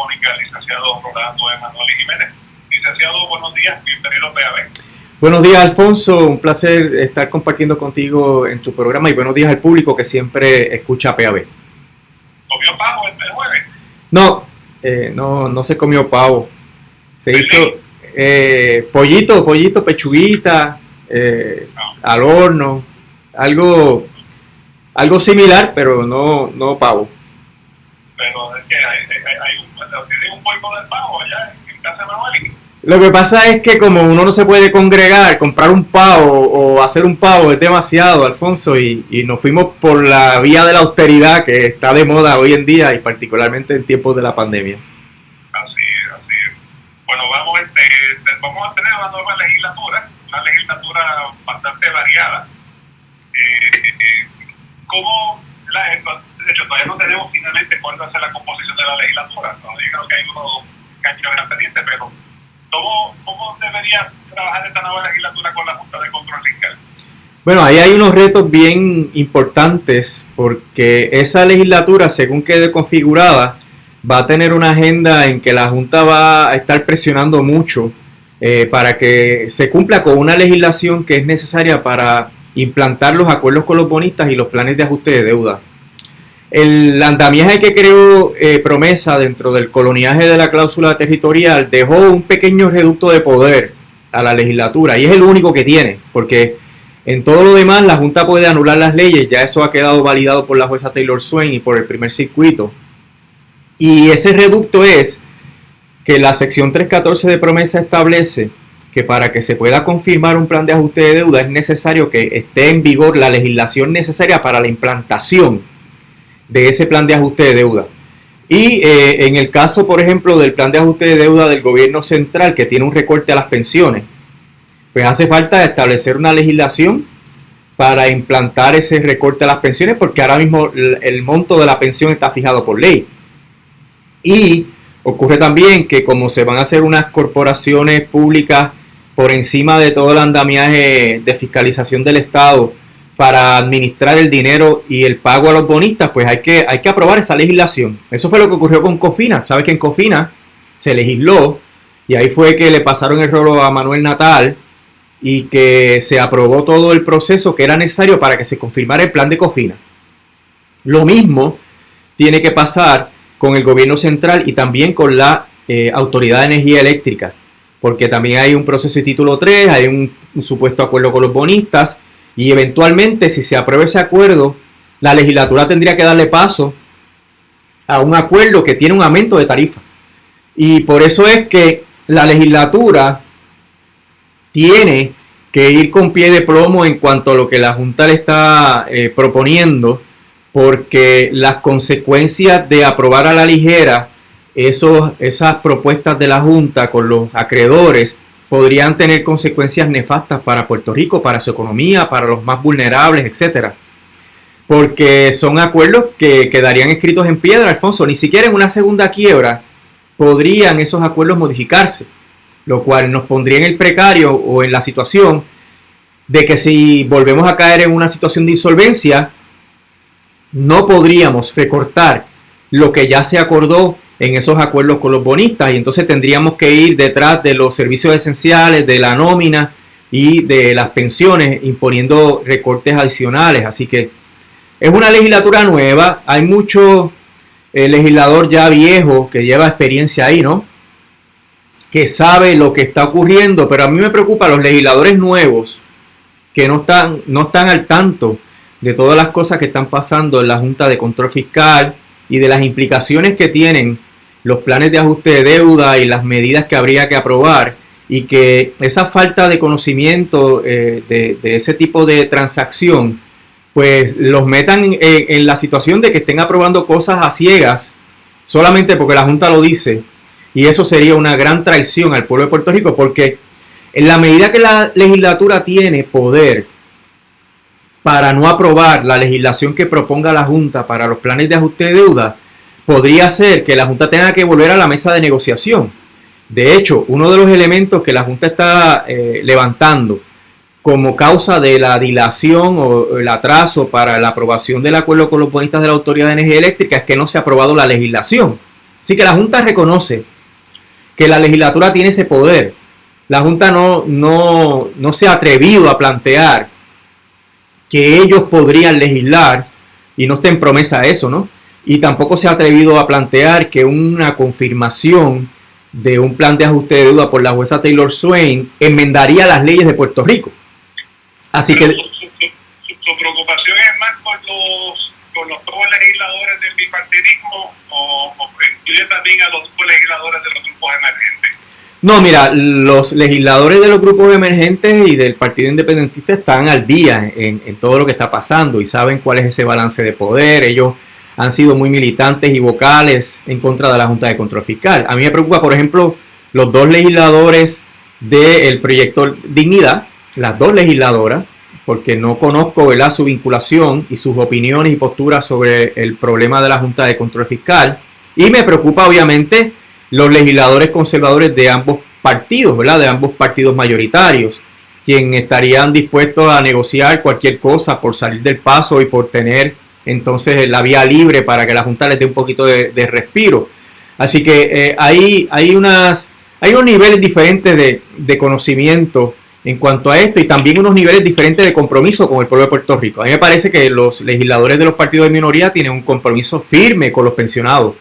Económica, el licenciado Rolando Emanuel Jiménez. Licenciado, buenos días, bienvenido a PAB. Buenos días, Alfonso, un placer estar compartiendo contigo en tu programa y buenos días al público que siempre escucha PAB. ¿Comió pavo el jueves? No se comió pavo, se hizo pollito, pechuguita, al horno, algo similar, pero no pavo. Pero es que tiene un polvo del pavo allá en casa de Manuel. Lo que pasa es que como uno no se puede congregar, comprar un pavo o hacer un pavo es demasiado, Alfonso, y nos fuimos por la vía de la austeridad que está de moda hoy en día y particularmente en tiempos de la pandemia. Así es. Bueno, vamos a tener una nueva legislatura, una legislatura bastante variada. De hecho, todavía no tenemos finalmente cuál va a ser la composición de la legislatura. Todavía creo que hay unos cañones pendientes, pero ¿cómo debería trabajar esta nueva legislatura con la Junta de Control Fiscal? Bueno, ahí hay unos retos bien importantes porque esa legislatura, según quede configurada, va a tener una agenda en que la Junta va a estar presionando mucho para que se cumpla con una legislación que es necesaria para implantar los acuerdos con los bonistas y los planes de ajuste de deuda. El andamiaje que creó Promesa dentro del coloniaje de la cláusula territorial dejó un pequeño reducto de poder a la legislatura y es el único que tiene, porque en todo lo demás la Junta puede anular las leyes, ya eso ha quedado validado por la jueza Taylor Swain y por el primer circuito. Y ese reducto es que la sección 314 de Promesa establece que para que se pueda confirmar un plan de ajuste de deuda es necesario que esté en vigor la legislación necesaria para la implantación de ese plan de ajuste de deuda. Y en el caso, por ejemplo, del plan de ajuste de deuda del gobierno central, que tiene un recorte a las pensiones, pues hace falta establecer una legislación para implantar ese recorte a las pensiones, porque ahora mismo el monto de la pensión está fijado por ley. Y ocurre también que como se van a hacer unas corporaciones públicas por encima de todo el andamiaje de fiscalización del Estado para administrar el dinero y el pago a los bonistas, pues hay que aprobar esa legislación. Eso fue lo que ocurrió con Cofina. Sabes que en Cofina se legisló y ahí fue que le pasaron el rolo a Manuel Natal y que se aprobó todo el proceso que era necesario para que se confirmara el plan de Cofina. Lo mismo tiene que pasar con el gobierno central y también con la Autoridad de Energía Eléctrica, porque también hay un proceso de título 3, hay un supuesto acuerdo con los bonistas. Y eventualmente, si se aprueba ese acuerdo, la legislatura tendría que darle paso a un acuerdo que tiene un aumento de tarifa. Y por eso es que la legislatura tiene que ir con pie de plomo en cuanto a lo que la Junta le está proponiendo, porque las consecuencias de aprobar a la ligera esas propuestas de la Junta con los acreedores podrían tener consecuencias nefastas para Puerto Rico, para su economía, para los más vulnerables, etcétera. Porque son acuerdos que quedarían escritos en piedra, Alfonso. Ni siquiera en una segunda quiebra podrían esos acuerdos modificarse, lo cual nos pondría en el precario o en la situación de que si volvemos a caer en una situación de insolvencia, no podríamos recortar lo que ya se acordó en esos acuerdos con los bonistas y entonces tendríamos que ir detrás de los servicios esenciales, de la nómina y de las pensiones imponiendo recortes adicionales. Así que es una legislatura nueva, hay mucho legislador ya viejo que lleva experiencia ahí, ¿no? Que sabe lo que está ocurriendo, pero a mí me preocupa los legisladores nuevos que no están al tanto de todas las cosas que están pasando en la Junta de Control Fiscal y de las implicaciones que tienen los planes de ajuste de deuda y las medidas que habría que aprobar, y que esa falta de conocimiento de ese tipo de transacción pues los metan en la situación de que estén aprobando cosas a ciegas solamente porque la Junta lo dice, y eso sería una gran traición al pueblo de Puerto Rico, porque en la medida que la legislatura tiene poder para no aprobar la legislación que proponga la Junta para los planes de ajuste de deuda, podría ser que la Junta tenga que volver a la mesa de negociación. De hecho, uno de los elementos que la Junta está levantando como causa de la dilación o el atraso para la aprobación del acuerdo con los bonistas de la Autoridad de Energía Eléctrica es que no se ha aprobado la legislación. O Así que la Junta reconoce que la legislatura tiene ese poder. La Junta no se ha atrevido a plantear que ellos podrían legislar, y no está en promesa eso, ¿no? Y tampoco se ha atrevido a plantear que una confirmación de un plan de ajuste de deuda por la jueza Taylor Swain enmendaría las leyes de Puerto Rico. Así que su preocupación es más con los nuevos legisladores del bipartidismo o incluye también a los nuevos legisladores de los grupos emergentes. No, mira, los legisladores de los grupos emergentes y del Partido Independentista están al día en todo lo que está pasando y saben cuál es ese balance de poder. Ellos han sido muy militantes y vocales en contra de la Junta de Control Fiscal. A mí me preocupa, por ejemplo, los dos legisladores del proyecto Dignidad, las dos legisladoras, porque no conozco, ¿verdad?, su vinculación y sus opiniones y posturas sobre el problema de la Junta de Control Fiscal. Y me preocupa, obviamente, los legisladores conservadores de ambos partidos, ¿verdad?, de ambos partidos mayoritarios, quienes estarían dispuestos a negociar cualquier cosa por salir del paso y por tener entonces la vía libre para que la Junta les dé un poquito de respiro. Así que hay unos niveles diferentes de conocimiento en cuanto a esto y también unos niveles diferentes de compromiso con el pueblo de Puerto Rico. A mí me parece que los legisladores de los partidos de minoría tienen un compromiso firme con los pensionados.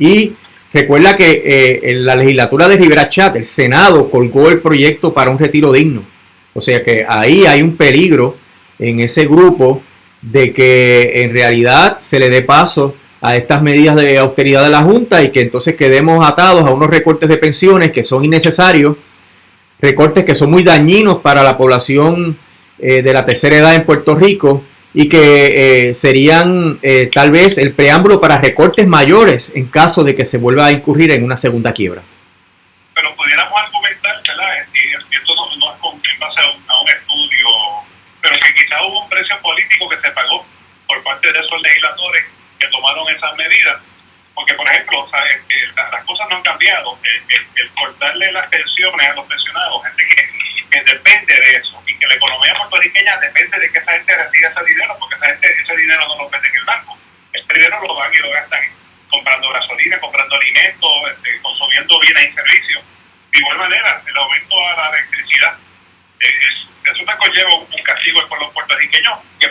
Y recuerda que en la legislatura de Rivera Chat, el Senado colgó el proyecto para un retiro digno. O sea que ahí hay un peligro en ese grupo de que en realidad se le dé paso a estas medidas de austeridad de la Junta y que entonces quedemos atados a unos recortes de pensiones que son innecesarios, recortes que son muy dañinos para la población de la tercera edad en Puerto Rico y que serían tal vez el preámbulo para recortes mayores en caso de que se vuelva a incurrir en una segunda quiebra. Pero pudiéramos argumentar, ¿verdad? Y esto no es en base a un estudio, pero que quizá hubo un precio político que se pagó por parte de esos legisladores que tomaron esas medidas. Porque, por ejemplo, ¿sabes? Las cosas no han cambiado. El cortarle las pensiones a los pensionados, gente que depende de eso, y que la economía puertorriqueña depende de que esa gente reciba ese dinero, porque ese dinero no lo mete en el banco. Ese dinero lo dan y lo gastan comprando gasolina, comprando alimentos, consumiendo bienes y servicios. De igual manera, el aumento a la electricidad, eso te conlleva un castigo al pueblo puertorriqueño que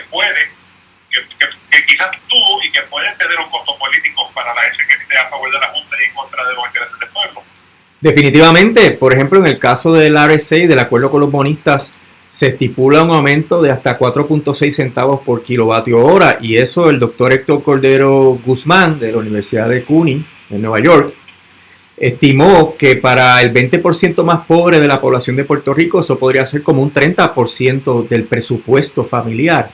quizás tuvo y que puede tener un costo político para la gente que esté a favor de la Junta y en contra de los intereses del pueblo. Definitivamente, por ejemplo, en el caso del RSA, del acuerdo con los bonistas, se estipula un aumento de hasta 4.6 centavos por kilovatio hora, y eso el doctor Héctor Cordero Guzmán de la Universidad de CUNY en Nueva York estimó que para el 20% más pobre de la población de Puerto Rico eso podría ser como un 30% del presupuesto familiar,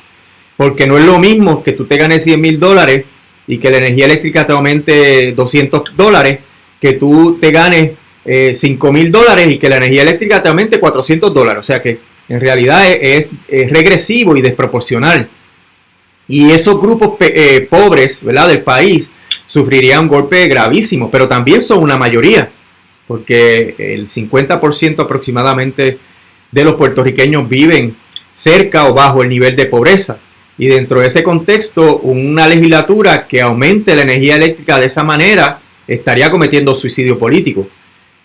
porque no es lo mismo que tú te ganes $100,000 y que la energía eléctrica te aumente $200, que tú te ganes $5,000 y que la energía eléctrica te aumente $400. O sea que en realidad es regresivo y desproporcional. Y esos grupos pobres, ¿verdad?, del país sufrirían un golpe gravísimo, pero también son una mayoría, porque el 50% aproximadamente de los puertorriqueños viven cerca o bajo el nivel de pobreza. Y dentro de ese contexto, una legislatura que aumente la energía eléctrica de esa manera estaría cometiendo suicidio político.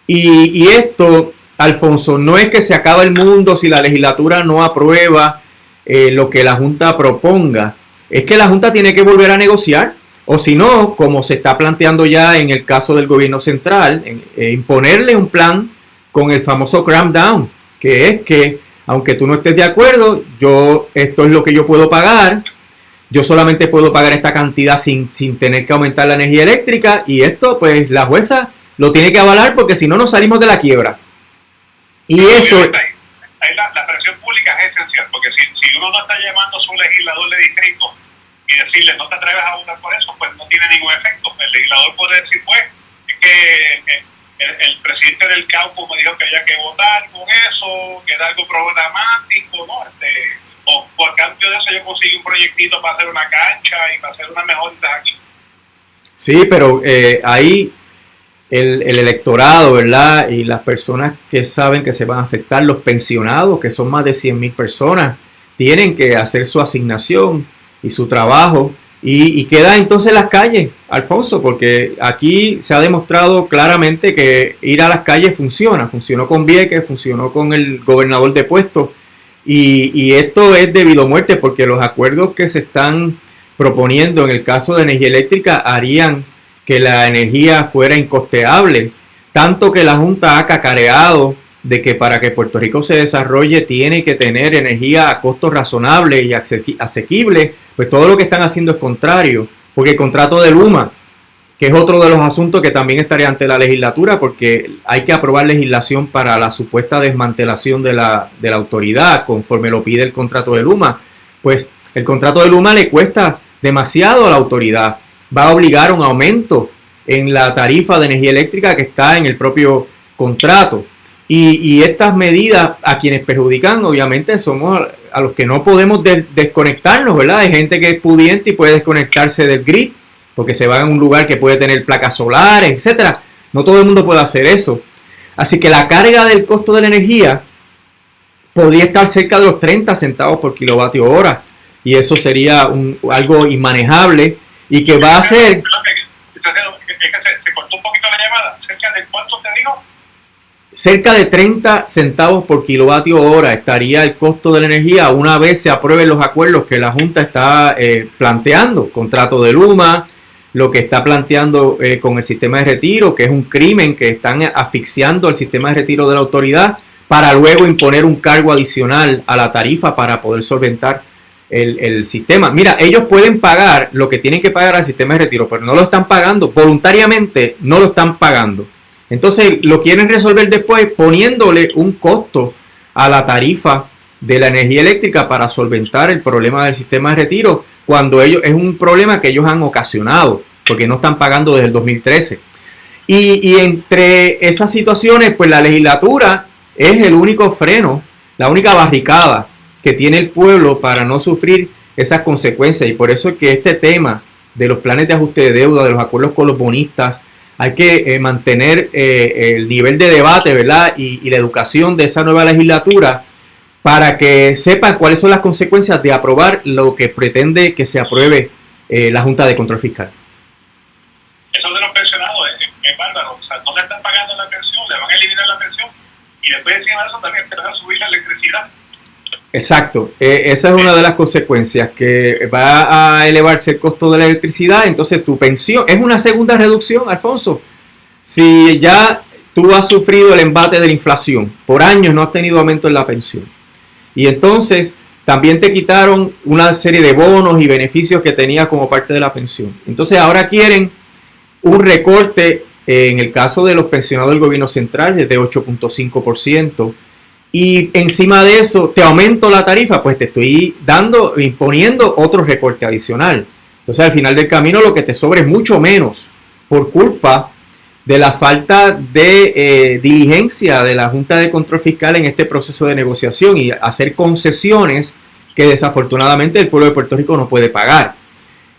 Y esto, Alfonso, no es que se acaba el mundo si la legislatura no aprueba lo que la Junta proponga. Es que la Junta tiene que volver a negociar, o si no, como se está planteando ya en el caso del gobierno central, imponerle un plan con el famoso cram down, que es que aunque tú no estés de acuerdo, esto es lo que yo puedo pagar, yo solamente puedo pagar esta cantidad sin tener que aumentar la energía eléctrica, y esto pues la jueza lo tiene que avalar porque si no nos salimos de la quiebra. Y sí, eso... Ahí la presión pública es esencial, porque si uno no está llamando a su legislador de distrito y decirle no te atreves a votar por eso, pues no tiene ningún efecto. El legislador puede decir, pues, es que el presidente del caucus me dijo que había que votar con eso, que era algo problemático, ¿no? O por cambio de eso yo consigo un proyectito para hacer una cancha y para hacer unas mejoritas aquí. Sí, pero ahí el electorado, ¿verdad? Y las personas que saben que se van a afectar, los pensionados, que son más de 100,000 personas, tienen que hacer su asignación y su trabajo Y queda entonces las calles, Alfonso, porque aquí se ha demostrado claramente que ir a las calles funciona. Funcionó con Vieques, funcionó con el gobernador de Puesto. Y esto es debido a muerte porque los acuerdos que se están proponiendo en el caso de energía eléctrica harían que la energía fuera incosteable. Tanto que la Junta ha cacareado de que para que Puerto Rico se desarrolle tiene que tener energía a costos razonables y asequibles. Pues todo lo que están haciendo es contrario, porque el contrato de Luma, que es otro de los asuntos que también estaría ante la legislatura, porque hay que aprobar legislación para la supuesta desmantelación de la autoridad, conforme lo pide el contrato de Luma, pues el contrato de Luma le cuesta demasiado a la autoridad, va a obligar un aumento en la tarifa de energía eléctrica que está en el propio contrato. Y estas medidas a quienes perjudican, obviamente, somos a los que no podemos desconectarnos, ¿verdad? Hay gente que es pudiente y puede desconectarse del grid porque se va a un lugar que puede tener placas solares, etcétera. No todo el mundo puede hacer eso. Así que la carga del costo de la energía podría estar cerca de los 30 centavos por kilovatio hora. Y eso sería algo inmanejable y que va a ser... Se cortó un poquito la llamada. ¿Cerca de cuánto te digo? Cerca de 30 centavos por kilovatio hora estaría el costo de la energía una vez se aprueben los acuerdos que la Junta está planteando. Contrato de Luma, lo que está planteando con el sistema de retiro, que es un crimen, que están asfixiando el sistema de retiro de la autoridad para luego imponer un cargo adicional a la tarifa para poder solventar el sistema. Mira, ellos pueden pagar lo que tienen que pagar al sistema de retiro, pero no lo están pagando, voluntariamente no lo están pagando. Entonces lo quieren resolver después poniéndole un costo a la tarifa de la energía eléctrica para solventar el problema del sistema de retiro, cuando ellos es un problema que ellos han ocasionado, porque no están pagando desde el 2013. Y entre esas situaciones, pues la legislatura es el único freno, la única barricada que tiene el pueblo para no sufrir esas consecuencias. Y por eso es que este tema de los planes de ajuste de deuda, de los acuerdos con los bonistas, hay que mantener el nivel de debate, ¿verdad? Y la educación de esa nueva legislatura para que sepan cuáles son las consecuencias de aprobar lo que pretende que se apruebe la Junta de Control Fiscal. Eso de los pensionados es bárbaro. O sea, no le están pagando la pensión, le van a eliminar la pensión y después encima de eso también te van a subir la electricidad. Exacto, esa es una de las consecuencias, que va a elevarse el costo de la electricidad, entonces tu pensión es una segunda reducción, Alfonso. Si ya tú has sufrido el embate de la inflación, por años no has tenido aumento en la pensión, y entonces también te quitaron una serie de bonos y beneficios que tenías como parte de la pensión. Entonces ahora quieren un recorte, en el caso de los pensionados del gobierno central, de 8.5%. Y encima de eso te aumento la tarifa, pues te estoy imponiendo otro recorte adicional. Entonces al final del camino lo que te sobra es mucho menos por culpa de la falta de diligencia de la Junta de Control Fiscal en este proceso de negociación y hacer concesiones que desafortunadamente el pueblo de Puerto Rico no puede pagar.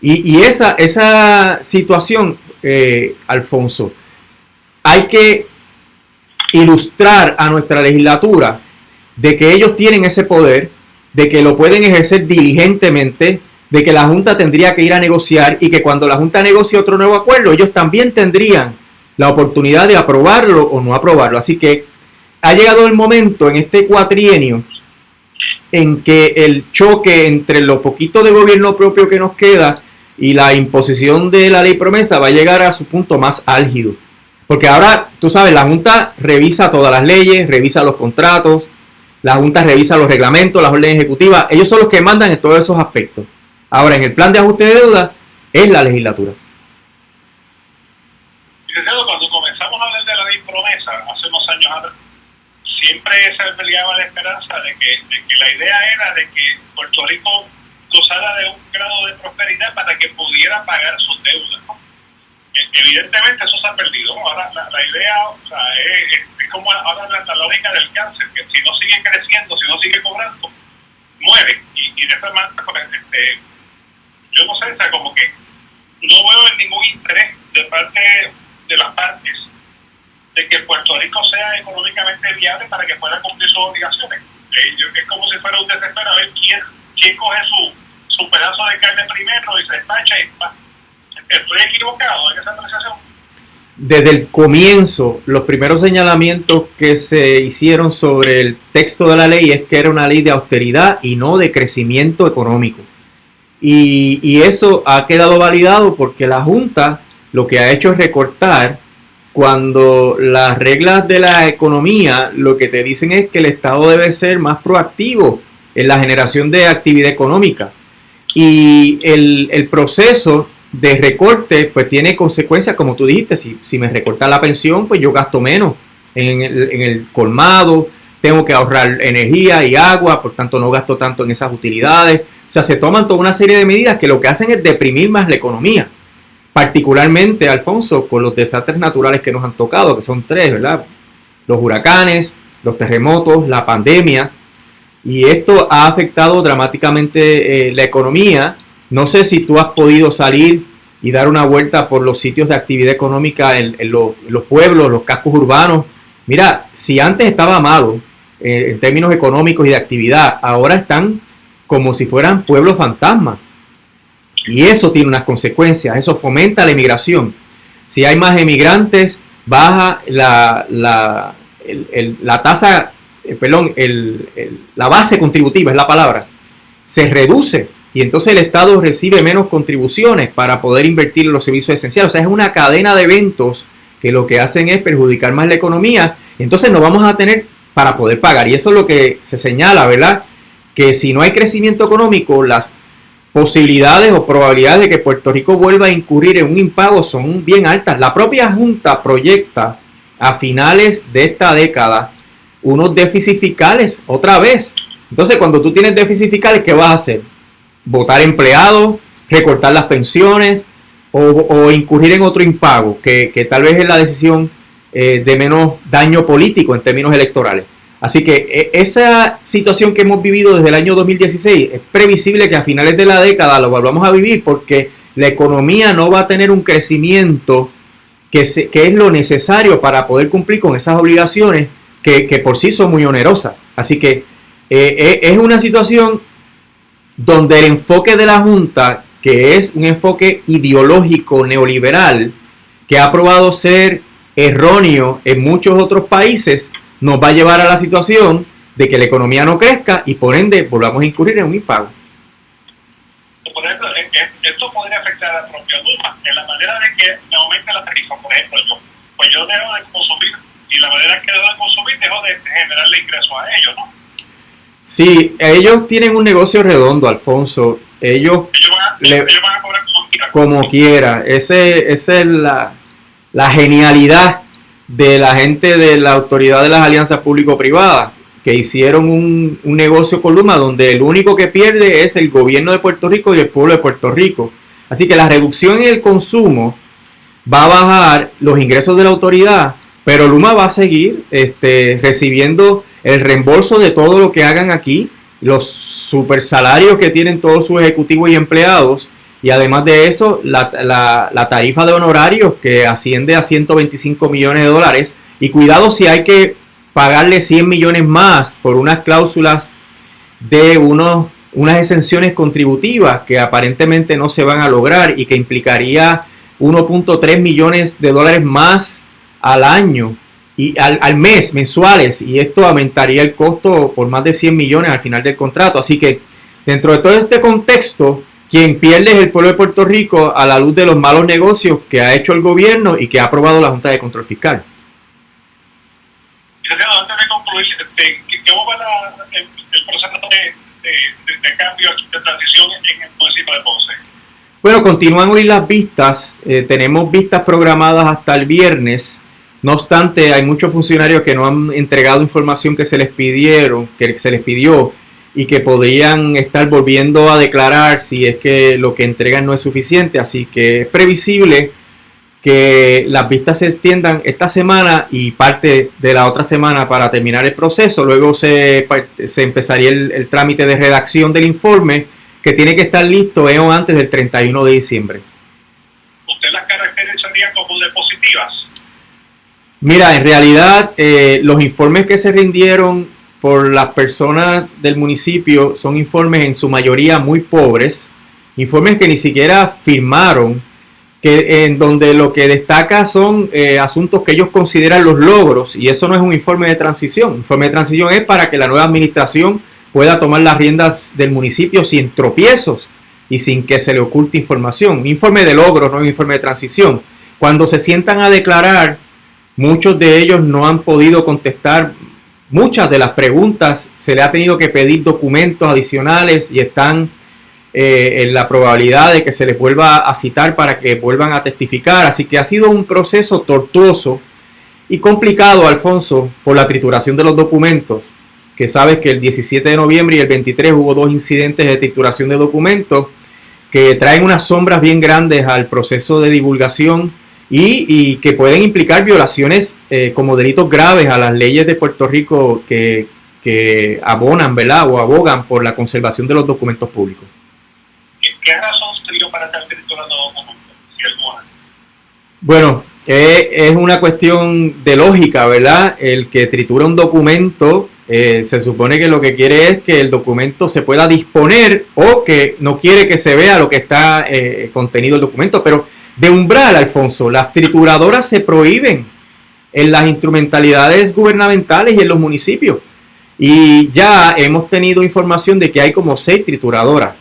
Y esa situación, Alfonso, hay que ilustrar a nuestra legislatura de que ellos tienen ese poder, de que lo pueden ejercer diligentemente, de que la Junta tendría que ir a negociar y que cuando la Junta negocie otro nuevo acuerdo, ellos también tendrían la oportunidad de aprobarlo o no aprobarlo. Así que ha llegado el momento en este cuatrienio en que el choque entre lo poquito de gobierno propio que nos queda y la imposición de la ley promesa va a llegar a su punto más álgido. Porque ahora, tú sabes, la Junta revisa todas las leyes, revisa los contratos, la Junta revisa los reglamentos, las órdenes ejecutivas. Ellos son los que mandan en todos esos aspectos. Ahora, en el plan de ajuste de deuda, es la legislatura. Licenciado, cuando comenzamos a hablar de la ley promesa, hace unos años atrás, siempre se peleaba la esperanza de que la idea era de que Puerto Rico gozara de un grado de prosperidad para que pudiera pagar sus deudas, ¿no? Evidentemente eso se ha perdido. Ahora la idea, o sea, es como ahora la lógica del cáncer, que si no sigue creciendo, si no sigue cobrando, muere. Y de esta manera, yo no sé, o sea, como que no veo ningún interés de parte de las partes de que Puerto Rico sea económicamente viable para que pueda cumplir sus obligaciones. Es como si fuera un desespero a ver quién coge su pedazo de carne primero y se despacha y va. ¿Estoy equivocado en esa apreciación? Desde el comienzo, los primeros señalamientos que se hicieron sobre el texto de la ley es que era una ley de austeridad y no de crecimiento económico. Y eso ha quedado validado porque la Junta lo que ha hecho es recortar cuando las reglas de la economía lo que te dicen es que el Estado debe ser más proactivo en la generación de actividad económica. Y el proceso de recorte pues tiene consecuencias, como tú dijiste, si me recortan la pensión, pues yo gasto menos en el colmado, tengo que ahorrar energía y agua, por tanto no gasto tanto en esas utilidades. O sea, se toman toda una serie de medidas que lo que hacen es deprimir más la economía. Particularmente, Alfonso, con los desastres naturales que nos han tocado, que son 3, ¿verdad? Los huracanes, los terremotos, la pandemia. Y esto ha afectado dramáticamente la economía. No sé si tú has podido salir y dar una vuelta por los sitios de actividad económica en los pueblos, los cascos urbanos. Mira, si antes estaba malo en términos económicos y de actividad, ahora están como si fueran pueblos fantasmas. Y eso tiene unas consecuencias, eso fomenta la emigración. Si hay más emigrantes, baja la tasa, la base contributiva es la palabra, se reduce y entonces el Estado recibe menos contribuciones para poder invertir en los servicios esenciales. O sea, es una cadena de eventos que lo que hacen es perjudicar más la economía. Entonces no vamos a tener para poder pagar. Y eso es lo que se señala, ¿verdad? Que si no hay crecimiento económico, las posibilidades o probabilidades de que Puerto Rico vuelva a incurrir en un impago son bien altas. La propia Junta proyecta a finales de esta década unos déficits fiscales otra vez. Entonces, cuando tú tienes déficits fiscales, ¿qué vas a hacer? Votar empleados, recortar las pensiones o incurrir en otro impago, que tal vez es la decisión de menos daño político en términos electorales. Así que esa situación que hemos vivido desde el año 2016 es previsible que a finales de la década lo volvamos a vivir porque la economía no va a tener un crecimiento que es lo necesario para poder cumplir con esas obligaciones que por sí son muy onerosas. Así que es una situación donde el enfoque de la Junta, que es un enfoque ideológico neoliberal, que ha probado ser erróneo en muchos otros países, nos va a llevar a la situación de que la economía no crezca y por ende volvamos a incurrir en un impago. Por ejemplo, esto podría afectar a la propia Luma en la manera de que me aumente la tarifa. Por ejemplo, yo dejo de consumir y la manera que dejo de consumir dejo de generarle ingresos a ellos, ¿no? Sí, ellos tienen un negocio redondo, Alfonso. Ellos van a cobrar como quieran. Como quiera. Esa es la genialidad de la gente de la Autoridad de las Alianzas Público-Privadas, que hicieron un negocio con Luma donde el único que pierde es el gobierno de Puerto Rico y el pueblo de Puerto Rico. Así que la reducción en el consumo va a bajar los ingresos de la autoridad, pero Luma va a seguir recibiendo el reembolso de todo lo que hagan aquí, los super salarios que tienen todos sus ejecutivos y empleados, y además de eso, la tarifa de honorarios que asciende a 125 millones de dólares. Y cuidado si hay que pagarle 100 millones más por unas cláusulas de unas exenciones contributivas que aparentemente no se van a lograr y que implicaría 1.3 millones de dólares más al año y al mes, mensuales, y esto aumentaría el costo por más de 100 millones al final del contrato. Así que dentro de todo este contexto, quien pierde es el pueblo de Puerto Rico a la luz de los malos negocios que ha hecho el gobierno y que ha aprobado la Junta de Control Fiscal. Licenciado, antes de concluir, ¿cómo va el proceso de cambio, de transición en el municipio de Ponce? Bueno, continúan hoy las vistas. Tenemos vistas programadas hasta el viernes. No obstante, hay muchos funcionarios que no han entregado información que se les pidió y que podrían estar volviendo a declarar si es que lo que entregan no es suficiente. Así que es previsible que las vistas se extiendan esta semana y parte de la otra semana para terminar el proceso. Luego se empezaría el trámite de redacción del informe, que tiene que estar listo antes del 31 de diciembre. ¿Usted las caracterizaría como de positivas? Mira, en realidad los informes que se rindieron por las personas del municipio son informes en su mayoría muy pobres, informes que ni siquiera firmaron, en donde lo que destaca son asuntos que ellos consideran los logros, y eso no es un informe de transición. Un informe de transición es para que la nueva administración pueda tomar las riendas del municipio sin tropiezos y sin que se le oculte información. Un informe de logros, no un informe de transición. Cuando se sientan a declarar, muchos de ellos no han podido contestar muchas de las preguntas, se le ha tenido que pedir documentos adicionales y están en la probabilidad de que se les vuelva a citar para que vuelvan a testificar. Así que ha sido un proceso tortuoso y complicado, Alfonso, por la trituración de los documentos, que sabes que el 17 de noviembre y el 23 hubo 2 incidentes de trituración de documentos que traen unas sombras bien grandes al proceso de divulgación y que pueden implicar violaciones como delitos graves a las leyes de Puerto Rico que abonan, ¿verdad?, o abogan por la conservación de los documentos públicos. ¿Qué razón se dio para estar triturando documentos, si alguna? Bueno, es una cuestión de lógica, ¿verdad? El que tritura un documento se supone que lo que quiere es que el documento se pueda disponer, o que no quiere que se vea lo que está contenido el documento. Pero de umbral, Alfonso, las trituradoras se prohíben en las instrumentalidades gubernamentales y en los municipios. Y ya hemos tenido información de que hay como 6 trituradoras.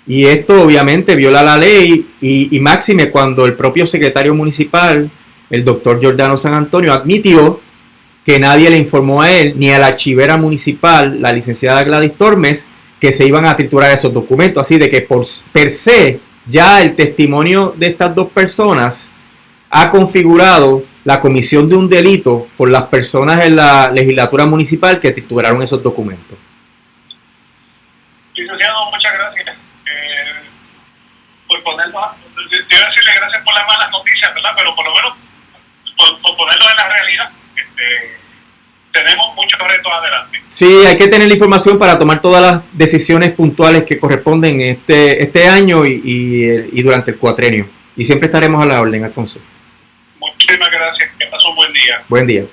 Y esto obviamente viola la ley y máxime cuando el propio secretario municipal, el doctor Giordano San Antonio, admitió que nadie le informó a él ni a la archivera municipal, la licenciada Gladys Tormes, que se iban a triturar esos documentos. Así de que por per se ya el testimonio de estas 2 personas ha configurado la comisión de un delito por las personas en la legislatura municipal que trituraron esos documentos. Licenciado, muchas gracias por ponernos, quiero decirle gracias por las malas noticias, ¿verdad? Pero por lo menos por ponerlo en la realidad. Tenemos muchos retos adelante. Sí, hay que tener la información para tomar todas las decisiones puntuales que corresponden este año y durante el cuatrenio. Y siempre estaremos a la orden, Alfonso. Muchísimas gracias. Que pasen un buen día. Buen día.